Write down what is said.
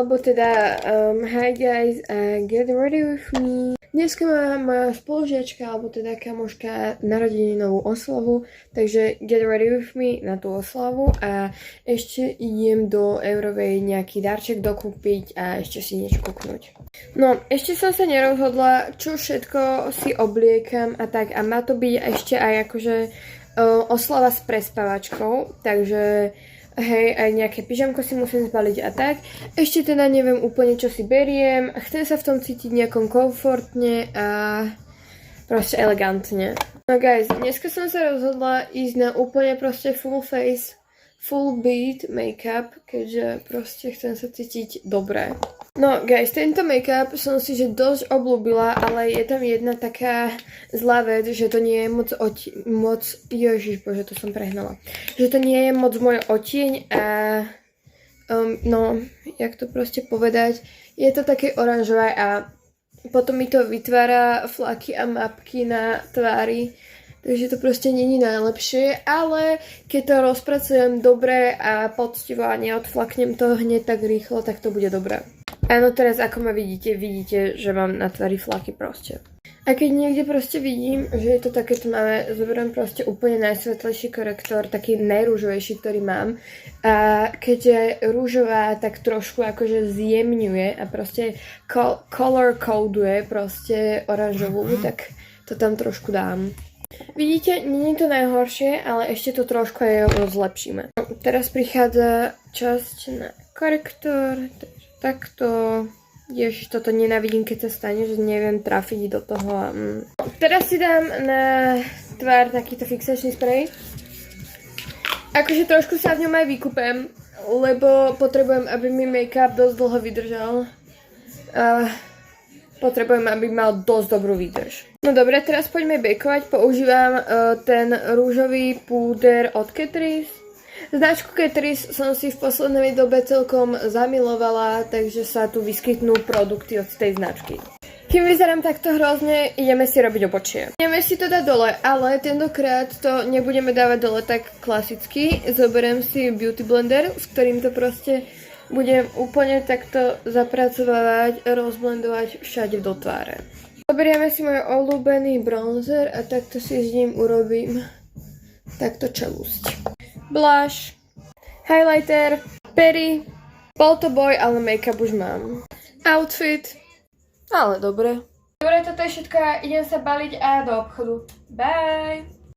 Alebo teda, hi guys, get ready with me. Dneska má moja spolužiačka, alebo teda kamoška narodeninovú oslavu, takže get ready with me na tú oslavu a ešte idem do Eurovej nejaký darček dokúpiť a ešte si niečo kúknuť. No, ešte som sa nerozhodla, čo všetko si obliekam a tak a má to byť ešte aj akože oslava s prespavačkou, takže hej, aj nejaké pyžamko si musím zbaliť a tak. Ešte teda neviem úplne, čo si beriem. Chcem sa v tom cítiť nejakom komfortne a proste elegantne. No guys, dneska som sa rozhodla ísť na úplne proste full face, full beat make-up, keďže proste chcem sa cítiť dobre. No guys, tento make-up som si že dosť obľúbila, ale je tam jedna taká zlá vec, že to nie je moc ježišbože, to som prehnala. Že to nie je moc môj odtieň a no, jak to proste povedať, je to také oranžové a potom mi to vytvára flaky a mapky na tvári. Takže to proste není najlepšie, ale keď to rozpracujem dobre a poctivo a neodflaknem to hneď tak rýchlo, tak to bude dobré. Áno, teraz ako ma vidíte, že mám na tvári flaky proste. A keď niekde proste vidím, že je to také tmavé, zoberiem proste úplne najsvetlejší korektor, taký najrúžovejší, ktorý mám. A keďže je rúžová, tak trošku akože zjemňuje a proste color coduje proste oranžovú, tak to tam trošku dám. Vidíte, nie je to najhoršie, ale ešte to trošku aj zlepšíme. Teraz prichádza časť na korektor, takto. Ježiš, toto nenávidím, keď sa stane, že neviem trafiť do toho. Teraz si dám na tvár takýto fixačný sprej. Akože trošku sa v ňom aj vykúpem, lebo potrebujem, aby mi make-up dosť dlho vydržal. Potrebujem, aby mal dosť dobrú výdrž. No dobre, teraz poďme bakeovať. Používam ten rúžový púder od Catrice. Značku Catrice som si v poslednej dobe celkom zamilovala, takže sa tu vyskytnú produkty od tej značky. Kým vyzerám takto hrozne, ideme si robiť obočie. Ideme si to dať dole, ale tentokrát to nebudeme dávať dole tak klasicky. Zoberiem si beauty blender, s ktorým to proste budem úplne takto zapracovávať, rozblendovať všade do tváre. Zoberieme si môj obľúbený bronzer a takto si s ním urobím takto čelusť. Blush, highlighter, pery, bol to boj, ale make-up už mám. Outfit, ale dobre. Dobre, toto je všetko, idem sa baliť a do obchodu. Bye!